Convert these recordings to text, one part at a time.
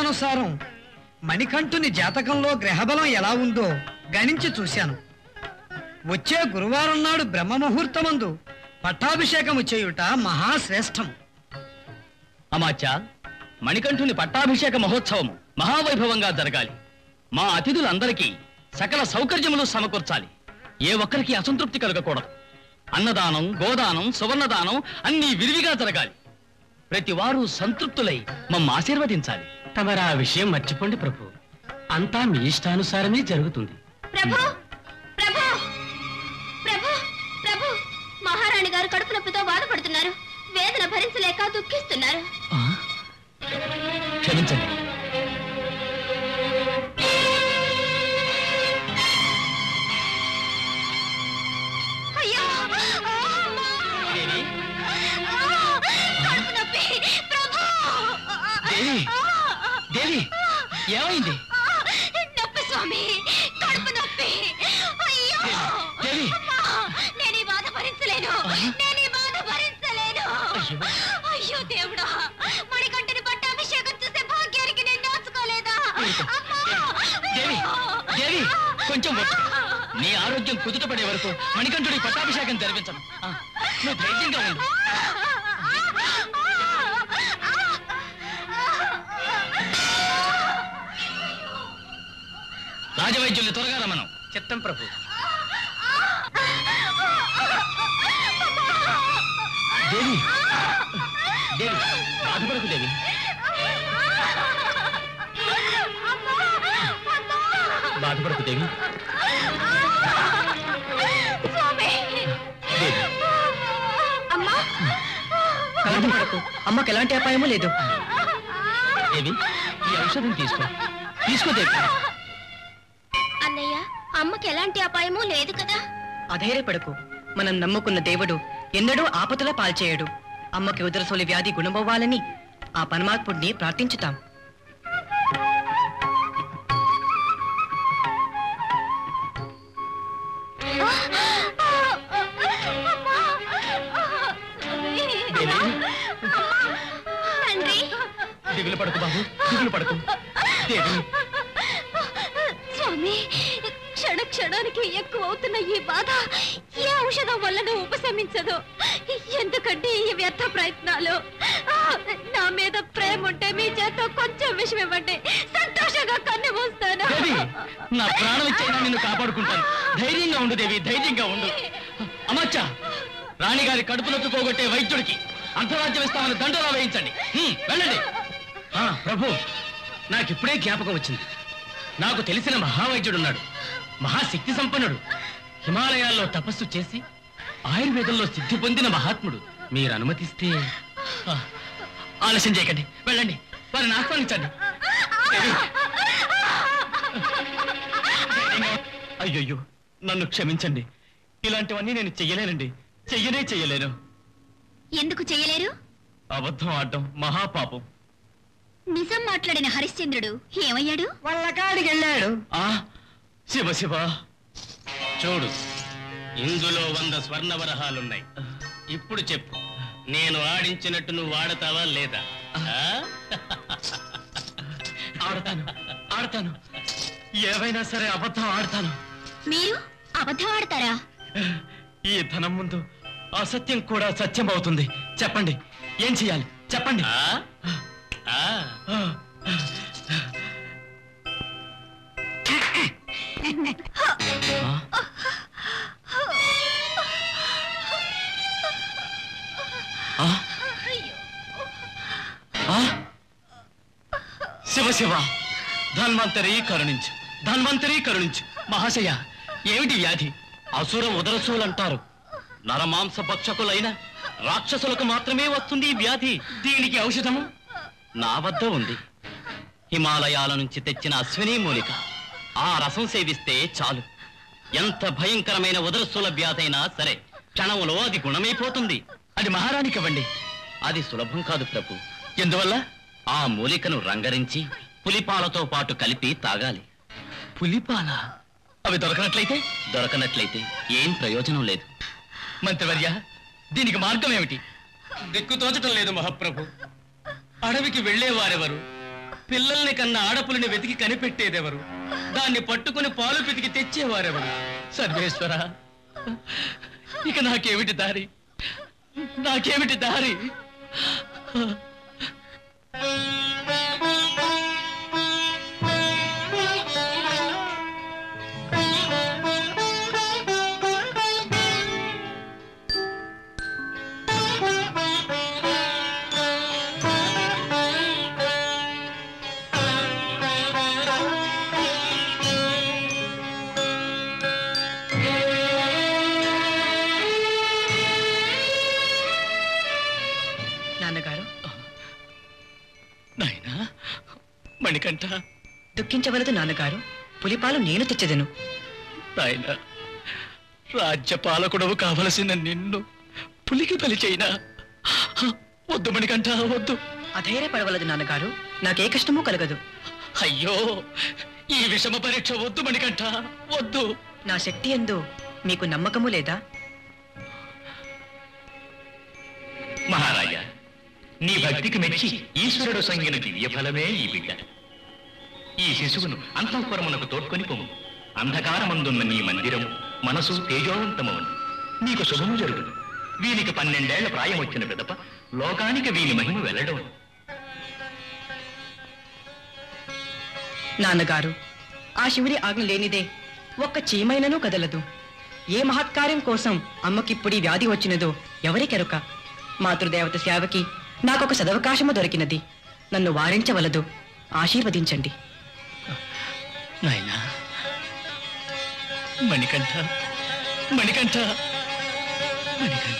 ఇష్టానుసారం మణికంఠుని జాతకంలో గ్రహబలం ఎలా ఉందో గణించి చూశాను. వచ్చే గురువారం నాడు బ్రహ్మముహూర్తమందు పట్టాభిషేకము చేయుట మహాశ్రేష్టము. అమాత్య, మణికంఠుని పట్టాభిషేక మహోత్సవము మహావైభవంగా జరగాలి. మా అతిథులందరికీ సకల సౌకర్యములు సమకూర్చాలి. ఏ ఒక్కరికి అసంతృప్తి కలగకూడదు. అన్నదానం, గోదానం, సువర్ణదానం అన్నీ విరివిగా జరగాలి. ప్రతి వారు సంతృప్తులై మమ్మ ఆశీర్వదించాలి. తమరా విషయం మర్చిపోండి ప్రభు, అంతా మీ ఇష్టానుసారమే జరుగుతుంది. ప్రభు ప్రభు ప్రభు ప్రభు మహారాణి గారు కడుపు నొప్పితో బాధపడుతున్నారు. వేదన భరించలేక దుఃఖిస్తున్నారు. క్షమించండి. అయ్యో, కడుపు నొప్పి. ప్రభు దేవి, దేవి, ఏమైంది? నొప్పి స్వామి, కడుపు నొప్పి. అయ్యో దేవి, నేను ఈ బాధ భరించలేను. నేను ఈ బాధ భరించలేను. అయ్యో దేవుడా, మణికంఠుని పట్టాభిషేకం చూసే భాగ్యానికి నేను దాచుకోలేదా? దేవి, దేవి, కొంచెం ఓర్చుకో. నీ ఆరోగ్యం కుదుటపడే వరకు మణికంఠుడి పట్టాభిషేకం జరిపించను. నువ్వు ధైర్యంగా ఉండు. రాజవైద్యుల్ని త్వరగా రమ్మను. చిత్తం ప్రభు. దేవి, దేవి, బాధపడకు దేవి. బాధపడకు దేవి. అమ్మకి ఎలాంటి అపాయమూ లేదు. దేవి, ఈ ఔషధం తీసుకో. తీసుకో దేవి. అన్నయ్య, అమ్మకి ఎలాంటి అపాయమూ లేదు కదా? అధైర్యపడకు. మనం నమ్ముకున్న దేవుడు ఎన్నడూ ఆపదల పాల్చేయడు. అమ్మకి ఉదరసోలి వ్యాధి గుణమవ్వాలని ఆ పరమాత్ముడిని ప్రార్థించుతాం. దిగులు పడకు బాబు, దిగులు పడకు. దేవి, స్వామి, క్షణ క్షణానికి ఎక్కువ అవుతున్న ఈ బాధ ఏ ఔషధం వల్లనూ ఉపశమించదు. ఎందుకంటే ఈ వ్యర్థ ప్రయత్నాలు. నా మీద ప్రేమ ఉంటే మీ చేత కొంచెం విషయం ఇవ్వండి, సంతోషంగా కన్ను మూస్తాను. దేవి, నా ప్రాణం ఇచ్చైనా నిన్ను కాపాడుకుంటాను. ధైర్యంగా ఉండు దేవి, ధైర్యంగా ఉండు. అమాత్య, రాణిగారి కడుపు నొప్పి పోగొట్టే వైద్యుడికి అర్ధరాజ్యం ఇస్తామని దండలా వేయించండి. వెళ్ళండి. ప్రభు, నాకిప్పుడే జ్ఞాపకం వచ్చింది. నాకు తెలిసిన మహావైద్యుడున్నాడు, మహాశక్తి సంపన్నుడు. హిమాలయాల్లో తపస్సు చేసి ఆయుర్వేదంలో సిద్ధి పొందిన మహాత్ముడు. మీరు అనుమతిస్తే. ఆలస్యం చేయకండి, వెళ్ళండి. వారిని ఆహ్వానించండి. అయ్యయ్యో, నన్ను క్షమించండి. ఇలాంటివన్నీ నేను చెయ్యలేనండి. చెయ్యలేను. ఎందుకు చేయలేరు? అబద్ధం ఆడటం మహాపాపం. నిజం మాట్లాడిన హరిశ్చంద్రుడు ఏమయ్యాడు? వాళ్ళ కాడికి వెళ్ళాడు. శివ శివ. చూడు, ఇందులో 100 స్వర్ణవరహాలున్నాయి. ఇప్పుడు చెప్పు, నేను ఆడించినట్టు నువ్వు ఆడతావా లేదా? ఆడతాను. ఏవైనా సరే అబద్ధం ఆడతాను. మీరు అబద్ధం ఆడతారా? ఈ ధనం ముందు అసత్యం కూడా సత్యం అవుతుంది. చెప్పండి, ఏం చెయ్యాలి చెప్పండి. శివ శివ, ధన్వంతరి కరుణించు, ధన్వంతరి కరుణించు. మహాశయ, ఏమిటి వ్యాధి? అసుర ఉదరసులంటారు. నరమాంస భక్షకులైన రాక్షసులకు మాత్రమే వస్తుంది ఈ వ్యాధి. దీనికి ఔషధము నా వద్ద ఉంది. హిమాలయాల నుంచి తెచ్చిన అశ్విని మూలిక. ఆ రసం సేవిస్తే చాలు. ఎంత భయంకరమైన ఉదరస్థూల వ్యాధైనా సరే క్షణంలో అది గుణమైపోతుంది. అది మహారాణికి ఇవ్వండి. అది సులభం కాదు ప్రభు. ఎందువల్ల? ఆ మూలికను రంగరించి పులిపాలతో పాటు కలిపి తాగాలి. పులిపాల? అవి దొరకనట్లయితే ఏం ప్రయోజనం లేదు. మంత్రివర్య, దీనికి మార్గం ఏమిటి? దిక్కు తోచటం లేదు మహాప్రభు. అడవికి వెళ్లేవారెవరు? పిల్లల్ని కన్నా ఆడపుల్ని వెతికి కనిపెట్టేదెవరు? దాన్ని పట్టుకుని పాలు పితికి తెచ్చేవారెవరు? సర్వేశ్వర, ఇక నాకేమిటి దారి? నాకేమిటి దారి? నాన్నగారు, నాయనా మణికంఠ, దుఃఖించవలదు నాన్నగారు. పులిపాలు నేను తెచ్చదను. నాయనా, రాజ్యపాలకుడవు కావలసిన నిన్ను పులికి బలి చేయనా? వద్దు మణికంఠ, వద్దు. అధైర్యపడవలదు నాన్నగారు. నాకే కష్టమూ కలగదు. అయ్యో, ఈ విషమ పరీక్ష వద్దు మణికంఠ, వద్దు. నా శక్తి ఎందు మీకు నమ్మకము లేదా? మహారాజా, నీ భక్తికి మెచ్చి ఈశ్వరుడు సంగిన దివ్య ఫలమే ఈ బిడ్డ. ఈ శిశువును అంతఃపురమునకు తోడ్కొని పొమ్ము. అంధకారమందున్న నీ మందిరము మనసు తేజోవంతమవును. నీకు శుభము జరుగును. వీనికి 12 ఏళ్ల ప్రాయం వచ్చిన పిదప లోకానికి వీని మహిమ వెల్లడం. నాన్నగారు, ఆ శివుడి ఆజ్ఞ లేనిదే ఒక్క చీమైననూ కదలదు. ఏ మహత్కార్యం కోసం అమ్మకిప్పుడీ వ్యాధి వచ్చినదో ఎవరికెరుక? మాతృదేవత సేవకి నాకొక సదవకాశము దొరికినది. నన్ను వారించవలదు. ఆశీర్వదించండి. నాయనా మణికంఠ, మణికంఠ, మణికంఠ.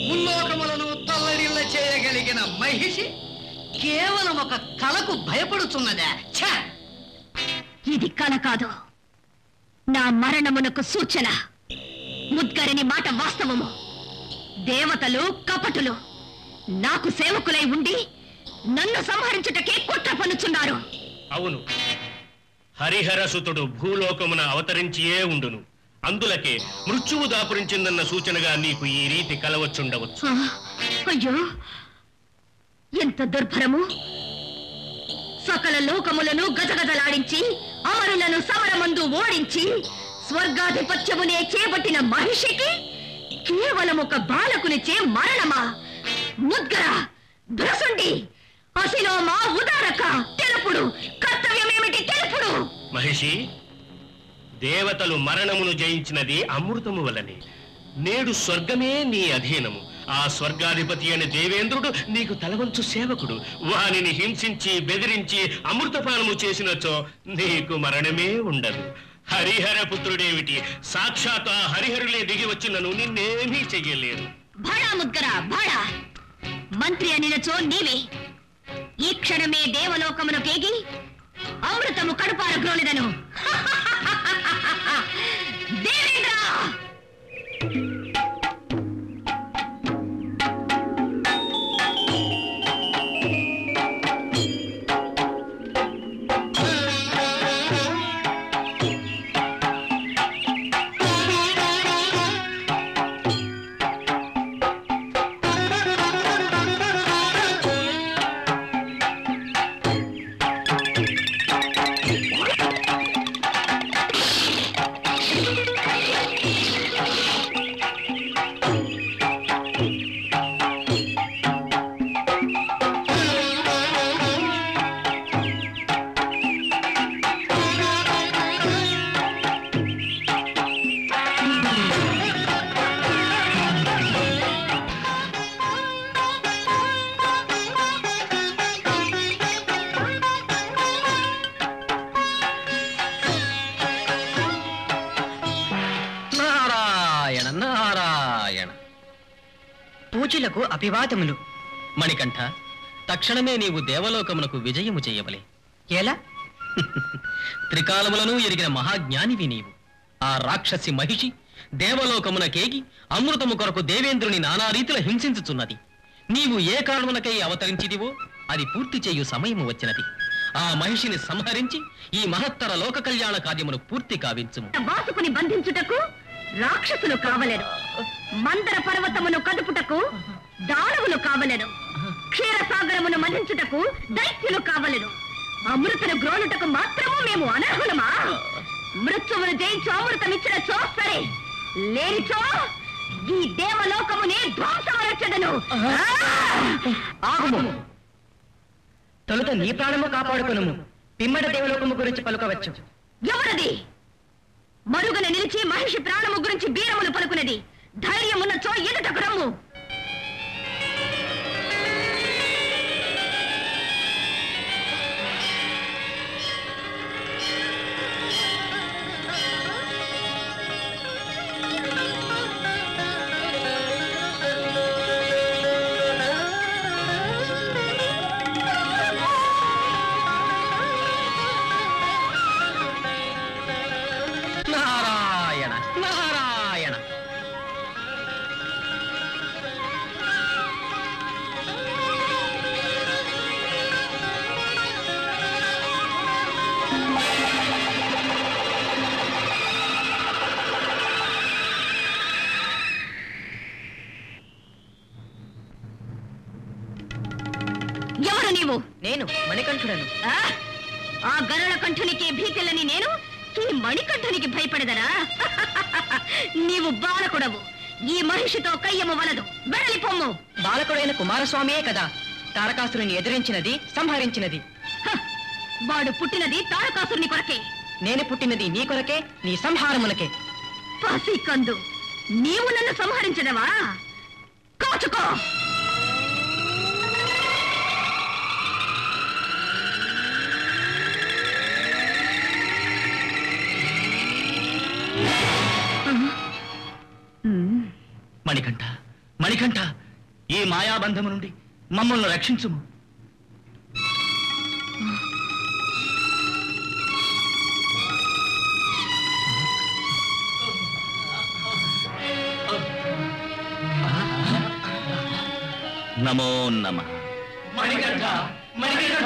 ముల్లోకములను తల్లడిల్ల చేయగలిగిన మహిషి కేవలం ఒక కళకు భయపడుతున్నదా? ఛ! ఇది కల కాదు, నా మరణమునకు సూచన. ముద్గరిని మాట వాస్తవము. దేవతలు కపటులు నాకు సేవకులై ఉండి నన్ను సంహరించుటకే కుట్ర పన్నుచున్నారు. అవును, హరిహరసుతుడు భూలోకమున అవతరించియే ఉండును. అందులకే మృత్యువు దాపురించిందన్న సూచనగా నీకు ఈ రీతి కలవచ్చుండవచ్చు. అయ్యో, ఎంత దుర్భరము! సకల లోకములను గజగజలాడించి అమరులను సమరమందు ఓడించి స్వర్గాధిపత్యమునే చేపట్టిన మహిషికి కేవలం ఒక బాలకునిచే మరణమా? ముద్గర, భ్రసుండి, అశిలోమ, ఉదారక, తెలుపుడు. కర్తవ్యమేమిటి తెలుపుడు. మహిషి, దేవతలు మరణమును జయించినది అమృతము వలనే. నేడు స్వర్గమే నీ అధీనము. ఆ స్వర్గాధిపతి అనే దేవేంద్రుడు నీకు తలవంచు సేవకుడు. వానిని హింసించి బెదిరించి అమృతపానము చేసినచో నీకు మరణమే ఉండదు. హరిహర పుత్రుడేమిటి, సాక్షాత్ ఆ హరిహరులే దిగి వచ్చినను నిన్నేమీ చెయ్యలేరు. భడా ముద్గర, భడా! మంత్రి అనినచో నీవే. ఈ క్షణమే దేవలోకమును కేగి అమృతము కడుపార గ్రోలిదను. దేవేంద్ర! పూజ్యులకు అభివాదములు. మణికంఠ, తక్షణమే నీవు దేవలోకమునకు విజయము చేయవలే. ఎలా? త్రికాలములను ఎరిగిన మహాజ్ఞానివి నీవు. ఆ రాక్షసి మహిషి దేవలోకమునకేగి అమృతము కొరకు దేవేంద్రుని నానా రీతిలో హింసించుచున్నది. నీవు ఏ కారణమునకై అవతరించిదివో అది పూర్తి చేయు సమయము వచ్చినది. ఆ మహిషిని సంహరించి ఈ మహత్తర లోక కళ్యాణ కార్యమును పూర్తి కావించుము. బాసుకుని బంధించుటకు రాక్షసులు కావలెను, మందర పర్వతమును కదుపుటకు దానవులు కావలెను, క్షీరసాగరమును మధించుటకు దైత్యులు కావలెను. అమృతను గ్రోలుటకు మాత్రము మేము అనర్హులమా? మృత్యువును జయించు అమృతమిచ్చిన చో సరే, లేనిచో ఈ దేవలోకమునే ధ్వంసమరచెదను. ఆగుము. తొలుత నీ ప్రాణము కాపాడుకొనుము. పిమ్మట దేవలోకము గురించి పలుకవచ్చు. ఎవరది? మరుగున నిలిచి మహిషి ప్రాణము గురించి బీరములు పలుకున్నది. ధైర్యమున్నచో ఎదుటకు రమ్ము. నారాయణ నారాయణ. ఎవరు నీవు? నేను మణికంఠుడను. ఆ గరుడ కంఠునికి భీతిల్లని నేను ఈ మణికంఠునికి భయపడదరా? నీవు బాలకుడవు. ఈ మహిషితో కయ్యము వలదు. వెడలి పొమ్ము. బాలకుడైన కుమారస్వామియే కదా తారకాసురుని ఎదిరించినది, సంహరించినది. వాడు పుట్టినది తారకాసురుని కొరకే. నేను పుట్టినది నీ కొరకే, నీ సంహారమునకే. పసి కందు, నీవు నన్ను సంహరించదవా? కాచుకో. మణికంఠ, మణికంఠ, ఈ మాయాబంధము నుండి మమ్మల్ని రక్షించుము. నమో నమః. మణికంఠ, మణికంఠ.